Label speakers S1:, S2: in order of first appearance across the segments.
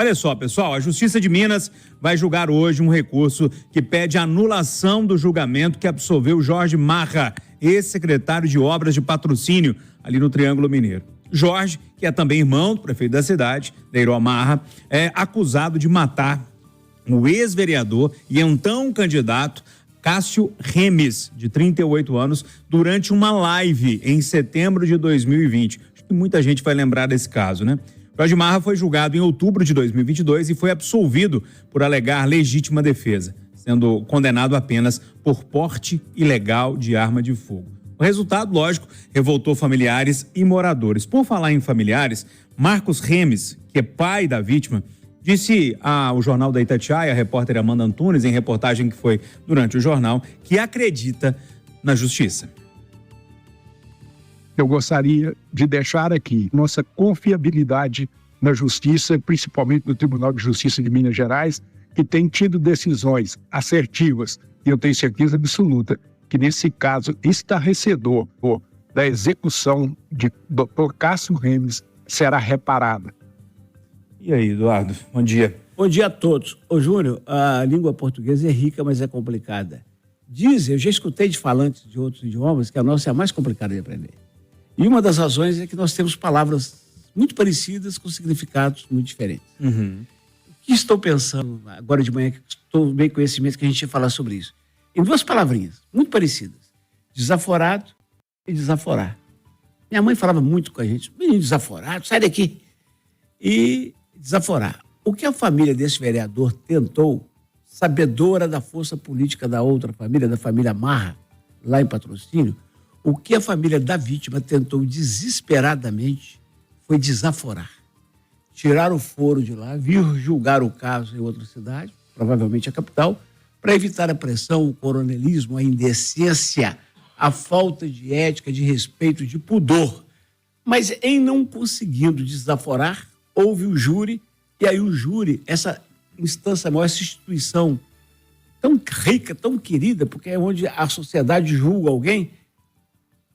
S1: Olha só, pessoal, a Justiça de Minas vai julgar hoje um recurso que pede anulação do julgamento que absolveu Jorge Marra, ex-secretário de Obras de Patrocínio, ali no Triângulo Mineiro. Jorge, que é também irmão do prefeito da cidade, Deiro Marra, é acusado de matar o ex-vereador e então candidato Cássio Remes, de 38 anos, durante uma live em setembro de 2020. Acho que muita gente vai lembrar desse caso, né? Jorge Marra foi julgado em outubro de 2022 e foi absolvido por alegar legítima defesa, sendo condenado apenas por porte ilegal de arma de fogo. O resultado, lógico, revoltou familiares e moradores. Por falar em familiares, Marcos Remes, que é pai da vítima, disse ao Jornal da Itatiaia, a repórter Amanda Antunes, em reportagem que foi durante o jornal, que acredita na justiça.
S2: Eu gostaria de deixar aqui nossa confiabilidade na justiça, principalmente no Tribunal de Justiça de Minas Gerais, que tem tido decisões assertivas, e eu tenho certeza absoluta que nesse caso estarrecedor da execução de Dr. Cássio Remes será reparada.
S1: E aí, Eduardo? Bom dia.
S3: Bom dia a todos. Ô, Júnior, a língua portuguesa é rica, mas é complicada. Dizem, eu já escutei de falantes de outros idiomas, que a nossa é a mais complicada de aprender. E uma das razões é que nós temos palavras muito parecidas com significados muito diferentes.
S1: Uhum.
S3: O que estou pensando agora de manhã, que estou bem conhecimento que a gente ia falar sobre isso? Em duas palavrinhas, muito parecidas. Desaforado e desaforar. Minha mãe falava muito com a gente, menino desaforado, sai daqui. E desaforar. O que a família desse vereador tentou, sabedora da força política da outra família, da família Marra, lá em Patrocínio, o que a família da vítima tentou desesperadamente foi desaforar. Tirar o foro de lá, vir julgar o caso em outra cidade, provavelmente a capital, para evitar a pressão, o coronelismo, a indecência, a falta de ética, de respeito, de pudor. Mas em não conseguindo desaforar, houve o júri, e aí o júri, essa instância maior, essa instituição tão rica, tão querida, porque é onde a sociedade julga alguém,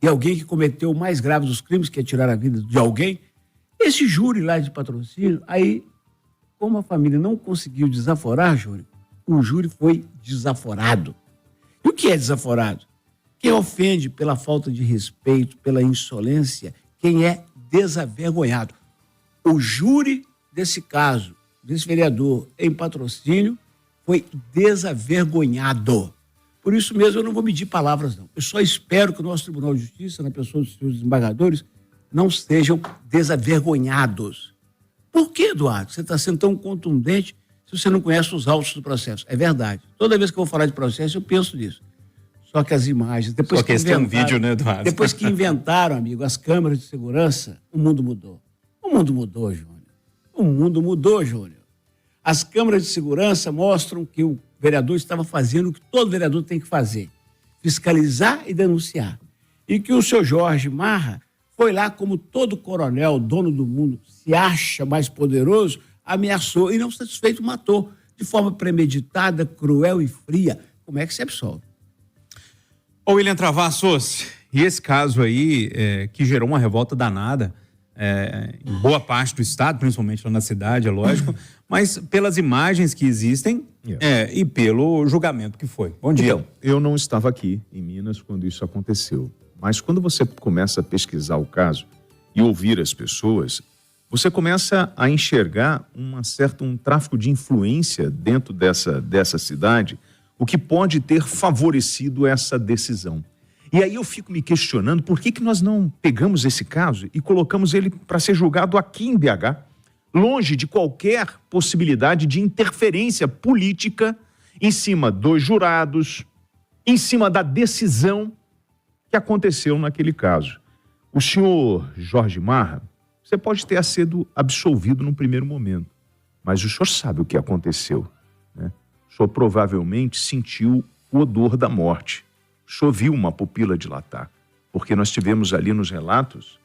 S3: e alguém que cometeu o mais grave dos crimes, que é tirar a vida de alguém, esse júri lá de Patrocínio, aí, como a família não conseguiu desaforar, júri, o júri foi desaforado. E o que é desaforado? Quem ofende pela falta de respeito, pela insolência, quem é desavergonhado. O júri desse caso, desse vereador em Patrocínio, foi desavergonhado. Por isso mesmo eu não vou medir palavras, não. Eu só espero que o nosso Tribunal de Justiça, na pessoa dos seus desembargadores, não sejam desavergonhados. Por que, Eduardo? Você está sendo tão contundente se você não conhece os autos do processo. É verdade. Toda vez que eu vou falar de processo, eu penso nisso. Só que as imagens... Depois
S1: Só que esse tem um vídeo, né, Eduardo?
S3: Depois que inventaram, amigo, as câmeras de segurança, o mundo mudou. O mundo mudou, Júnior. O mundo mudou, Júnior. As câmeras de segurança mostram que o vereador estava fazendo o que todo vereador tem que fazer: fiscalizar e denunciar. E que o seu Jorge Marra foi lá, como todo coronel, dono do mundo, se acha mais poderoso, ameaçou e, não satisfeito, matou de forma premeditada, cruel e fria. Como é que se absolve?
S1: Ô, William Travassos, e esse caso aí, que gerou uma revolta danada, em boa parte do estado, principalmente lá na cidade, é lógico, mas pelas imagens que existem e pelo julgamento que foi. Bom dia.
S4: Então, eu não estava aqui em Minas quando isso aconteceu, mas quando você começa a pesquisar o caso e ouvir as pessoas, você começa a enxergar um tráfico de influência dentro dessa cidade, o que pode ter favorecido essa decisão. E aí eu fico me questionando por que nós não pegamos esse caso e colocamos ele para ser julgado aqui em BH, longe de qualquer possibilidade de interferência política em cima dos jurados, em cima da decisão que aconteceu naquele caso. O senhor Jorge Marra, você pode ter sido absolvido no primeiro momento, mas o senhor sabe o que aconteceu, né? O senhor provavelmente sentiu o odor da morte. O senhor viu uma pupila dilatar, porque nós tivemos ali nos relatos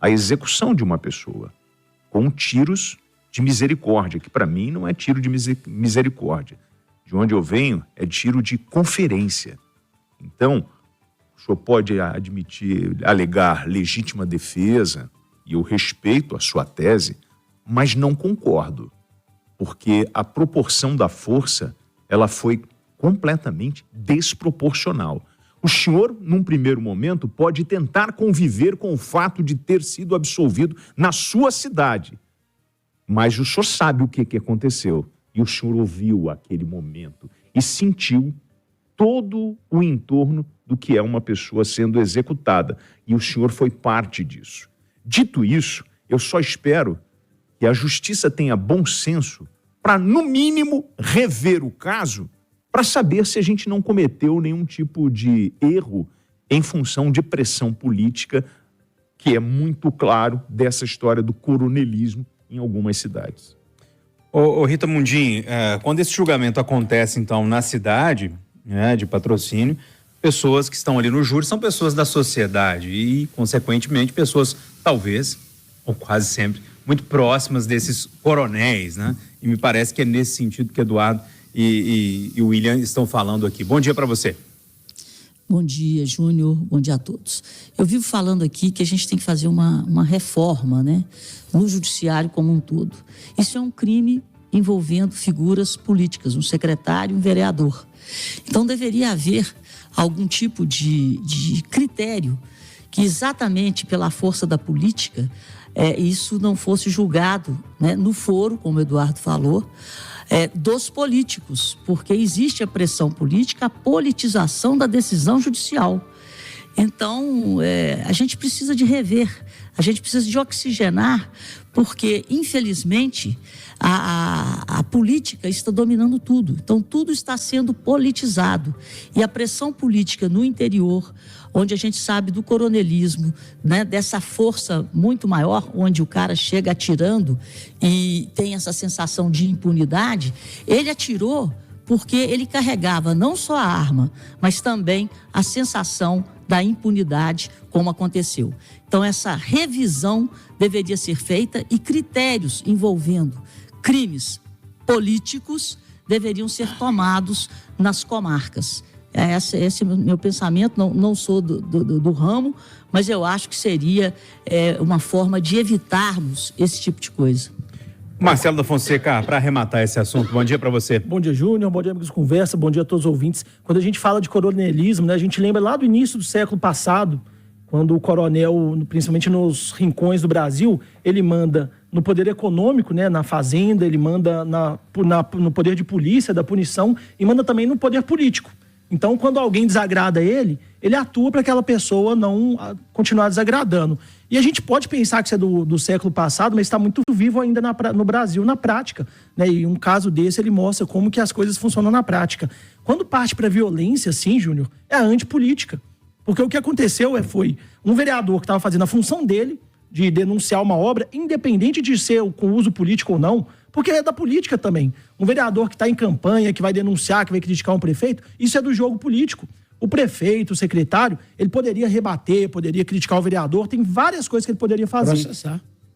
S4: a execução de uma pessoa com tiros de misericórdia, que para mim não é tiro de misericórdia. De onde eu venho é tiro de conferência. Então, o senhor pode alegar legítima defesa, e eu respeito a sua tese, mas não concordo. porque a proporção da força, ela foi completamente desproporcional. O senhor, num primeiro momento, pode tentar conviver com o fato de ter sido absolvido na sua cidade, mas o senhor sabe o que aconteceu. E o senhor ouviu aquele momento e sentiu todo o entorno do que é uma pessoa sendo executada. E o senhor foi parte disso. Dito isso, eu só espero que a justiça tenha bom senso para, no mínimo, rever o caso para saber se a gente não cometeu nenhum tipo de erro em função de pressão política, que é muito claro dessa história do coronelismo em algumas cidades.
S1: Ô Rita Mundim, quando esse julgamento acontece, então, na cidade, né, de Patrocínio, pessoas que estão ali no júri são pessoas da sociedade e, consequentemente, pessoas, talvez, ou quase sempre, muito próximas desses coronéis, né? E me parece que é nesse sentido que Eduardo e o William estão falando aqui. Bom dia para você.
S5: Bom dia, Júnior. Bom dia a todos. Eu vivo falando aqui que a gente tem que fazer uma reforma, né, no judiciário como um todo. Isso é um crime envolvendo figuras políticas, um secretário, um vereador. Então, deveria haver algum tipo de critério que, exatamente pela força da política, isso não fosse julgado, né, no foro, como o Eduardo falou, dos políticos, porque existe a pressão política, a politização da decisão judicial. Então, a gente precisa de rever, a gente precisa de oxigenar, porque, infelizmente, a política está dominando tudo. Então, tudo está sendo politizado. E a pressão política no interior, onde a gente sabe do coronelismo, né, dessa força muito maior, onde o cara chega atirando e tem essa sensação de impunidade, ele atirou porque ele carregava não só a arma, mas também a sensação da impunidade, como aconteceu. Então, essa revisão deveria ser feita e critérios envolvendo crimes políticos deveriam ser tomados nas comarcas. Esse é o meu pensamento, não sou do ramo, mas eu acho que seria uma forma de evitarmos esse tipo de coisa.
S1: Marcelo da Fonseca, para arrematar esse assunto, bom dia para você.
S6: Bom dia, Júnior, bom dia, amigos de conversa, bom dia a todos os ouvintes. Quando a gente fala de coronelismo, né, a gente lembra lá do início do século passado, quando o coronel, principalmente nos rincões do Brasil, ele manda no poder econômico, né, na fazenda, ele manda no poder de polícia, da punição, e manda também no poder político. Então, quando alguém desagrada ele atua para aquela pessoa não continuar desagradando. E a gente pode pensar que isso é do século passado, mas está muito vivo ainda no Brasil, na prática, né? E um caso desse, ele mostra como que as coisas funcionam na prática. Quando parte para violência, sim, Júnior, é a antipolítica. Porque o que aconteceu foi um vereador que estava fazendo a função dele, de denunciar uma obra, independente de ser com uso político ou não, porque é da política também. Um vereador que está em campanha, que vai denunciar, que vai criticar um prefeito, isso é do jogo político. O prefeito, o secretário, ele poderia rebater, poderia criticar o vereador, tem várias coisas que ele poderia fazer.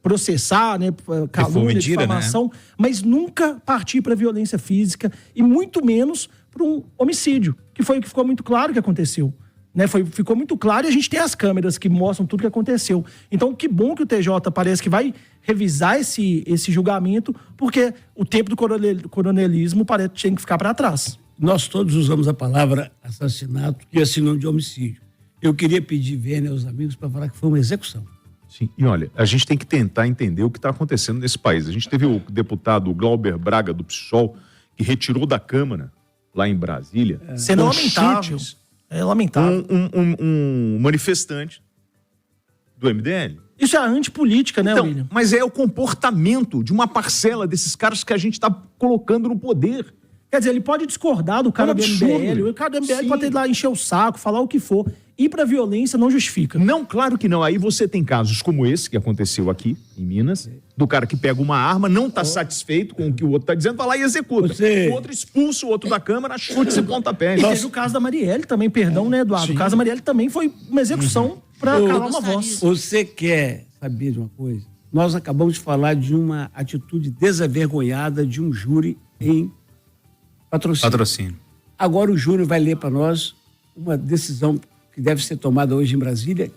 S6: Processar, né, calúnia, difamação, né? Mas nunca partir para violência física e muito menos para um homicídio, que foi o que ficou muito claro que aconteceu. Né, ficou muito claro e a gente tem as câmeras que mostram tudo que aconteceu. Então, que bom que o TJ parece que vai revisar esse julgamento, porque o tempo do coronelismo parece que tem que ficar para trás.
S3: Nós todos usamos a palavra assassinato, que é sinônimo de homicídio. Eu queria pedir Vênia aos amigos para falar que foi uma execução.
S4: Sim, e olha, a gente tem que tentar entender o que está acontecendo nesse país. A gente teve o deputado Glauber Braga do PSOL, que retirou da Câmara, lá em Brasília,
S6: sendo lamentável. É lamentável.
S4: Um manifestante do MDL.
S6: Isso é a antipolítica, né,
S4: então,
S6: William?
S4: Mas é o comportamento de uma parcela desses caras que a gente está colocando no poder.
S6: Quer dizer, ele pode discordar do cara do MBL, o cara do MBL pode ir lá encher o saco, falar o que for. Ir pra violência não justifica.
S4: Não, claro que não. Aí você tem casos como esse que aconteceu aqui em Minas, do cara que pega uma arma, não tá satisfeito com o que o outro tá dizendo, vai lá e executa. O outro expulsa o outro da Câmara, chute e pontapé.
S6: E teve o caso da Marielle também, perdão, né, Eduardo? Sim. O caso da Marielle também foi uma execução pra calar uma voz.
S3: Você quer saber de uma coisa? Nós acabamos de falar de uma atitude desavergonhada de um júri em Patrocínio. Agora o júri vai ler para nós uma decisão que deve ser tomada hoje em Brasília,